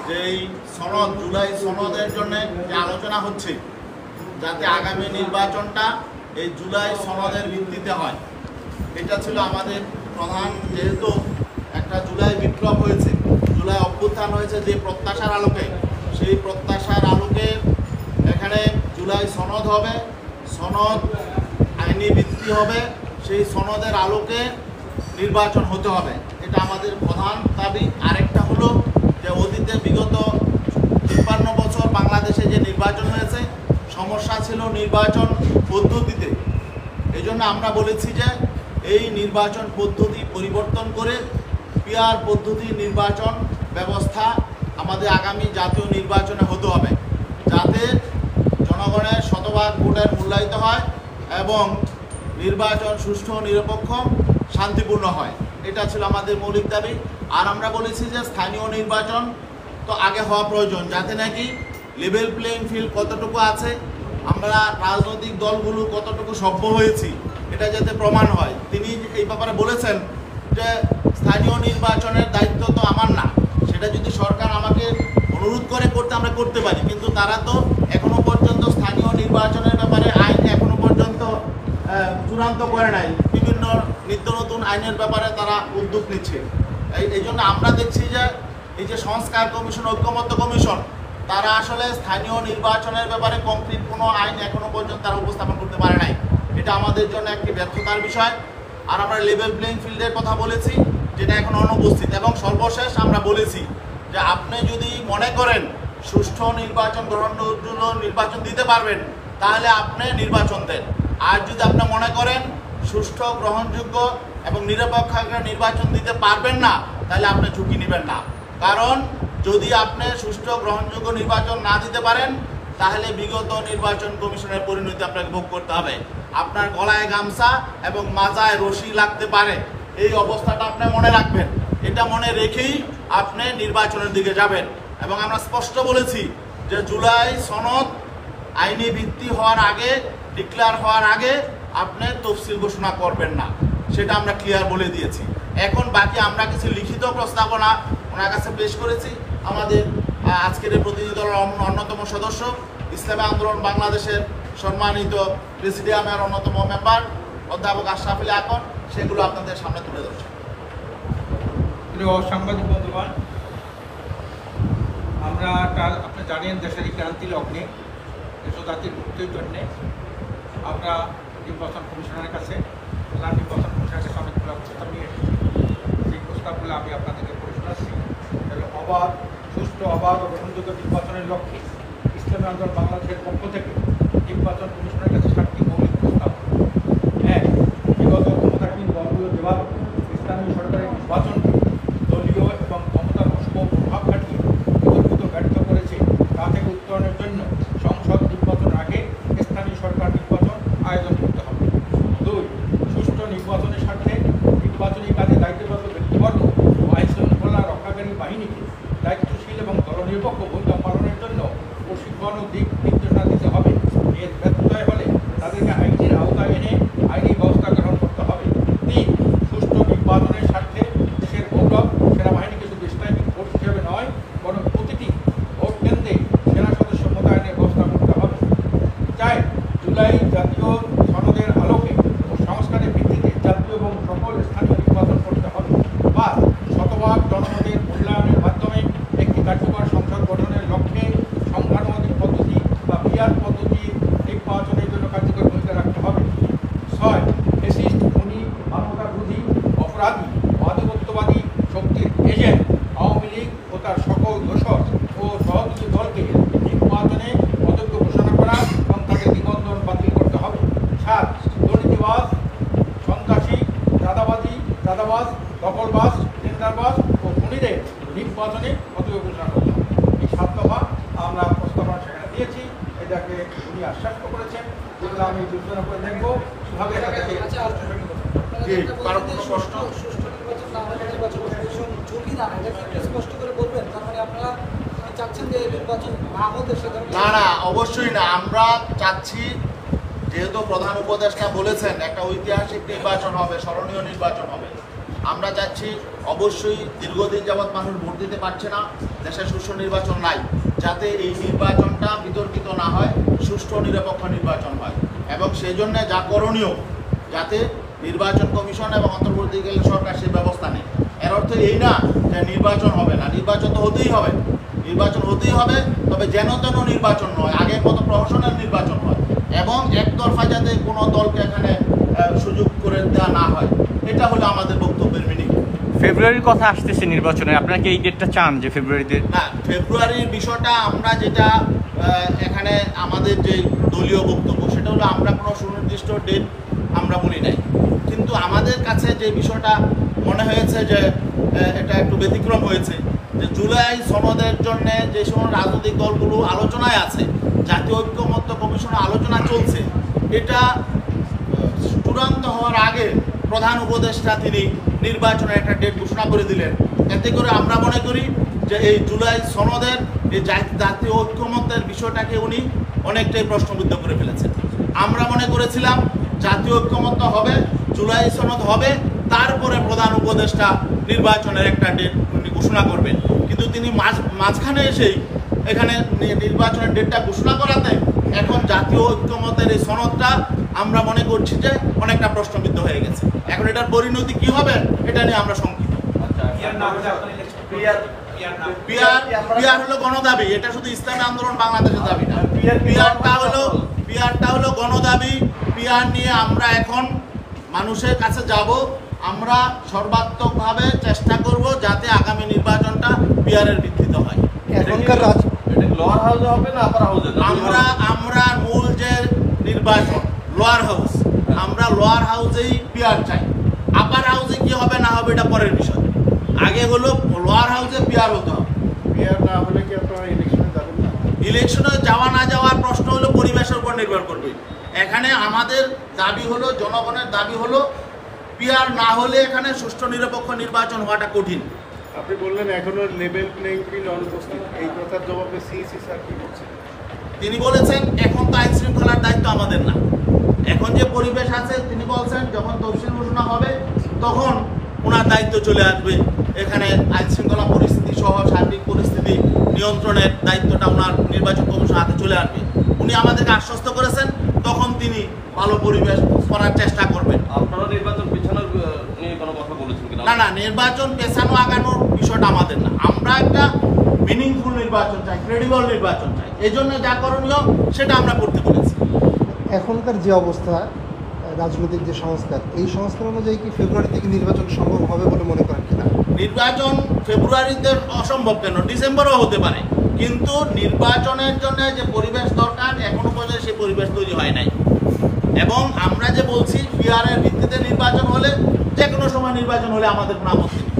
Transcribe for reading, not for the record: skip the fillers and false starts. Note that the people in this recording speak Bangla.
যে এই সনদ জুলাই সনদের জন্য যে আলোচনা হচ্ছে, যাতে আগামী নির্বাচনটা এই জুলাই সনদের ভিত্তিতে হয়, এটা ছিল আমাদের প্রধান। যেহেতু একটা জুলাই বিপ্লব হয়েছে, জুলাই অভ্যুত্থান হয়েছে যে প্রত্যাশার আলোকে, সেই প্রত্যাশার আলোকে এখানে জুলাই সনদ হবে, সনদ আইনি ভিত্তি হবে, সেই সনদের আলোকে নির্বাচন হতে হবে, এটা আমাদের প্রধান দাবি। আরেকটা হলো যে অতীতে বিগত ৫৩ বছর বাংলাদেশে যে নির্বাচন হয়েছে, সমস্যা ছিল নির্বাচন পদ্ধতিতে। এই জন্য আমরা বলেছি যে এই নির্বাচন পদ্ধতি পরিবর্তন করে পিআর পদ্ধতি নির্বাচন ব্যবস্থা আমাদের আগামী জাতীয় নির্বাচনে হতে হবে, যাতে জনগণের শতভাগ ভোটের মূল্যায়িত হয় এবং নির্বাচন সুষ্ঠু, নিরপেক্ষ, শান্তিপূর্ণ হয়। এটা ছিল আমাদের মৌলিক দাবি। আর আমরা বলেছি যে স্থানীয় নির্বাচন তো আগে হওয়া প্রয়োজন, যাতে নাকি লেভেল প্লেইং ফিল্ড কতটুকু আছে, আমরা রাজনৈতিক দলগুলো কতটুকু সভ্য হয়েছি, এটা যাতে প্রমাণ হয়। তিনি এই ব্যাপারে বলেছেন যে স্থানীয় নির্বাচনের দায়িত্ব তো আমার না, সেটা যদি সরকার আমাকে অনুরোধ করে করতে আমরা করতে পারি, কিন্তু তারা তো এখনো পর্যন্ত স্থানীয় নির্বাচনের ব্যাপারে আইন এখনো পর্যন্ত চূড়ান্ত করে নাই। বিভিন্ন নিত্য নতুন আইনের ব্যাপারে তারা উদ্যোগ নিচ্ছে। এই জন্য আমরা দেখছি যে এই যে সংস্কার কমিশন, ঐক্যমত্য কমিশন, তারা আসলে স্থানীয় নির্বাচনের ব্যাপারে কংক্রিট কোনো আইন এখনো পর্যন্ত তারা উপস্থাপন করতে পারে নাই। এটা আমাদের জন্য একটি ব্যর্থতার বিষয়। আর আমরা লেভেল প্লেইং ফিল্ডের কথা বলেছি, যেটা এখন অনুপস্থিত। এবং সর্বশেষ আমরা বলেছি যে আপনি যদি মনে করেন সুষ্ঠু নির্বাচন, গ্রহণযোগ্য নির্বাচন দিতে পারবেন, তাহলে আপনি নির্বাচন দেন। আর যদি আপনি মনে করেন সুষ্ঠু, গ্রহণযোগ্য এবং নিরপেক্ষ নির্বাচন দিতে পারবেন না, তাহলে আপনি ঝুঁকি নেবেন না। কারণ যদি আপনি সুষ্ঠু, গ্রহণযোগ্য নির্বাচন না দিতে পারেন, তাহলে বিগত নির্বাচন কমিশনের পরিণতি আপনাকে ভোগ করতে হবে। আপনার গলায় গামছা এবং মাজায় রশি লাগতে পারে, এই অবস্থাটা আপনি মনে রাখবেন। এটা মনে রেখেই আপনি নির্বাচনের দিকে যাবেন। এবং আমরা স্পষ্ট বলেছি যে জুলাই সনদ আইনি ভিত্তি হওয়ার আগে, ডিক্লেয়ার হওয়ার আগে আপনি তফসিল ঘোষণা করবেন না, সেটা আমরা ক্লিয়ার বলে দিয়েছি। এখন বাকি আমরা কিছু লিখিত প্রস্তাবনা ওনার কাছে পেশ করেছি। আমাদের আজকের এই প্রতিনিধি দলের অন্যতম সদস্য, ইসলামী আন্দোলন বাংলাদেশের সম্মানিত প্রেসিডিয়ামের অন্যতম মেম্বার অধ্যাপক আশরাফ আলী আকন, সেগুলো আপনাদের সামনে তুলে ধরছেন। প্রিয় সাংবাদিক বন্ধুগণ, আমরা আপনি জানেন দেশের এই ক্রান্তি লগ্নে দেশজাতির মুক্তির জন্যে আমরা নির্বাচন কমিশনের কাছে, প্রধান নির্বাচন কমিশনের কাছে অনেকগুলো প্রস্তাব নিয়ে এসেছি। সেই প্রস্তাবগুলো আমি আপনাদেরকে পড়ে শোনাচ্ছি। অবাধ, সুষ্ঠু, অবাধ ও গ্রহণযোগ্য নির্বাচনের লক্ষ্যে ইসলামী আন্দোলন বাংলাদেশের পক্ষ থেকে নির্বাচন কমিশনের কাছে 7টি মৌলিক প্রস্তাব। 1. বিগত ক্ষমতাসীন দলগুলো যেভাবে স্থানীয় সরকারের নির্বাচনকে দলীয় এবং ক্ষমতার অশুভ প্রভাব খাটিয়ে বিতর্কিত ব্যর্থ করেছে, তা থেকে উত্তরণের জন্য সংসদ নির্বাচন আগে স্থানীয় সরকার নির্বাচন আয়োজন করতে হবে। 2. সুষ্ঠু নির্বাচনের স্বার্থে নির্বাচনী কাজে দায়িত্বরত ব্যক্তিবর্গ ও আইন শৃঙ্খলা রক্ষাকারী বাহিনীকে দায়িত্বশীল এবং দলনিরপেক্ষ ভূমিকা পালনের জন্য প্রশিক্ষণ ও দিক নির্দেশনা দিতে হবে। এর ব্যত্যয় হলে তাদেরকে আইনের আওতায় এনে আইনি ব্যবস্থা গ্রহণ করতে হবে। 3. সুষ্ঠু নির্বাচনের স্বার্থে দেশের গৌরব সেনাবাহিনীকে শুধু স্থায়ী ফোর্স হিসেবে নয়, বরং প্রতিটি ভোট কেন্দ্রে সেনা সদস্য মোতায়েনের ব্যবস্থা করতে হবে। 4. জুলাই জাতীয় সনদের আলোকে ও সংস্কারের ভিত্তিতে জাতীয় এবং সকল স্থানীয় নির্বাচন করতে হবে। 5. শতভাগ জনমতের মূল্যায়নের মাধ্যমে একটি কার্যকর সংসদ গঠনের লক্ষ্যে সংখ্যানুপাতিক পদ্ধতি বা পিআর পদ্ধতি নির্বাচনের জন্য কার্যকর ভূমিকা রাখতে হবে। 6. ফ্যাসিস্ট, খুনি, মানবতাবিরোধী, অপরাধী, আধিপত্যবাদী শক্তির এজেন্ট আওয়ামী লীগ ও তার সকল দোসর ও সহযোগী দলকে নির্বাচনে অযোগ্য ঘোষণা করা এবং তাদের নিবন্ধন বাতিল করতে হবে। 7. দুর্নীতিবাজ, সন্ত্রাসী, চাঁদাবাজ, দখলবাজ, টেন্ডারবাজ ও খুনিদের নির্বাচনে অযোগ্য ঘোষণা করতে হবে। এই 7 দফা আমরা প্রস্তাবনা সেখানে দিয়েছি। এটাকে উনি আশ্বাস করেছেন, যেগুলো আমি বিবেচনা করে দেখবো কীভাবে না, অবশ্যই না। আমরা চাচ্ছি, যেহেতু প্রধান উপদেষ্টা বলেছেন একটা ঐতিহাসিক নির্বাচন হবে, স্মরণীয় নির্বাচন হবে, আমরা চাচ্ছি অবশ্যই দীর্ঘদিন যাবৎ মানুষ ভোট দিতে পারছে না, দেশে সুষ্ঠু নির্বাচন নাই, যাতে এই নির্বাচনটা বিতর্কিত না হয়, সুষ্ঠু নিরপেক্ষ নির্বাচন হয়। এবং সেই জন্য যা করণীয়, যাতে নির্বাচন কমিশন এবং অন্তর্বর্তীকালীন সরকার সে ব্যবস্থা নেয়। এর অর্থ এই না যে নির্বাচন হবে না, নির্বাচন তো হতেই হবে, নির্বাচন হতেই হবে, তবে যেন তেন নির্বাচন নয়, আগের মতো প্রহসনের নির্বাচন হয় এবং একতরফা যাতে কোনো দলকে এখানে সুযোগ করে দেওয়া না হয়। এটা হলো আমাদের বক্তব্যের মিনিং। ফেব্রুয়ারির কথা আসতেছে নির্বাচনে, আপনারা কি এই ডেটটা চান যে ফেব্রুয়ারিতে? না, ফেব্রুয়ারির বিষয়টা আমরা যেটা এখানে আমাদের যে দলীয় বক্তব্য, সেটা হলো আমরা কোনো সুনির্দিষ্ট ডেট আমরা বলি নাই, কিন্তু আমাদের কাছে যে বিষয়টা মনে হয়েছে যে এটা একটু ব্যতিক্রম হয়েছে, যে জুলাই সনদের জন্য যে সময় রাজনৈতিক দলগুলো আলোচনায় আছে, জাতীয় ঐক্যমত্য কমিশনে আলোচনা চলছে, এটা চূড়ান্ত হওয়ার আগে প্রধান উপদেষ্টা তিনি নির্বাচনের একটা ডেট ঘোষণা করে দিলেন। এতে করে আমরা মনে করি যে এই জুলাই সনদের এই জাতীয় ঐক্যমত্যের বিষয়টাকে উনি অনেকটাই প্রশ্নবিদ্ধ করে ফেলেছেন। আমরা মনে করেছিলাম জাতীয় ঐক্যমত্য হবে, জুলাই সনদ হবে, তারপরে প্রধান উপদেষ্টা নির্বাচনের একটা ডেট উনি ঘোষণা করবেন, কিন্তু তিনি মাঝখানে এসেই এখানে নির্বাচনের ডেটটা ঘোষণা করাতে এখন জাতীয় ঐক্যমতের এই সনদটা আমরা মনে করছি যে অনেকটা প্রশ্নবিদ্ধ হয়ে গেছে। এখন এটার পরিণতি কি হবে এটা নিয়ে আমরা শঙ্কিত। পিআর হলো গণদাবি, এটা শুধু ইসলামী আন্দোলন বাংলাদেশের দাবি না, পিআরটা হলো গণদাবি। পিআর নিয়ে আমরা এখন মানুষের কাছে যাব, আমরা সর্বাত্মকভাবে চেষ্টা করব যাতে আগামী নির্বাচনটা পিআরের ভিত্তিতে হয়। এখনকার লোয়ার হাউসে হবে না আপার হাউসে? আমরা মূল যে নির্বাচন লোয়ার হাউস, আমরা লোয়ার হাউসেই পিআর চাই। আপার হাউসে কি হবে না হবে এটা পরের বিষয়, আগে হলো লোয়ার হাউসে পিআর হতে হবে। পিআর না হলে কি আপনারা ইলেকশনে যাবেন না? ইলেকশনে যাওয়া না যাওয়ার প্রশ্ন হলো পরিবেশের উপর নির্ভর করবে। এখানে আমাদের দাবি হলো, জনগণের দাবি হলো পিআর না হলে এখানে সুষ্ঠু নিরপেক্ষ নির্বাচন হওয়াটা কঠিন। আপনি বললেন এখনো লেভেল প্লেইং ফিল্ড অনুপস্থিত, এই কথার জবাবে সিইসি স্যার কি বলছেন? তিনি বলেছেন এখন তো আইন শৃঙ্খলার দায়িত্ব আমাদের না, এখন যে পরিবেশ আছে তিনি বলছেন যখন তফসিল ঘোষণা হবে তখন ওনার দায়িত্ব চলে আসবে, এখানে আইন শৃঙ্খলা পরিস্থিতি সহ সার্বিক পরিস্থিতি নিয়ন্ত্রণের দায়িত্বটা ওনার নির্বাচন কমিশন হাতে চলে আসবে। উনি আমাদেরকে আশ্বস্ত করেছেন তখন তিনি ভালো পরিবেশ করার চেষ্টা করবেন। আপনারা নির্বাচন পেছানোর নিয়ে কোনো কথা বলেছেন কিনা? না, নির্বাচন পেছানো আগানোর বিষয়টা আমাদের না, আমরা একটা মিনিংফুল নির্বাচন চাই, ক্রেডিবল নির্বাচন চাই, এই জন্য যা করণীয় সেটা আমরা করতে বলেছি। এখনকার যে অবস্থা, রাজনৈতিক যে সংস্কার, এই সংস্কার অনুযায়ী কি ফেব্রুয়ারি থেকে নির্বাচন সম্ভব হবে বলে মনে করেন কিনা? নির্বাচন ফেব্রুয়ারিতে অসম্ভব কেন, ডিসেম্বরেও হতে পারে, কিন্তু নির্বাচনের জন্য যে পরিবেশ দরকার এখনো পর্যন্ত সেই পরিবেশ তৈরি হয় নাই। এবং আমরা যে বলছি পিআরের ভিত্তিতে নির্বাচন হলে, যে কোনো সময় নির্বাচন হলে আমাদের কোনো আপত্তি নেই।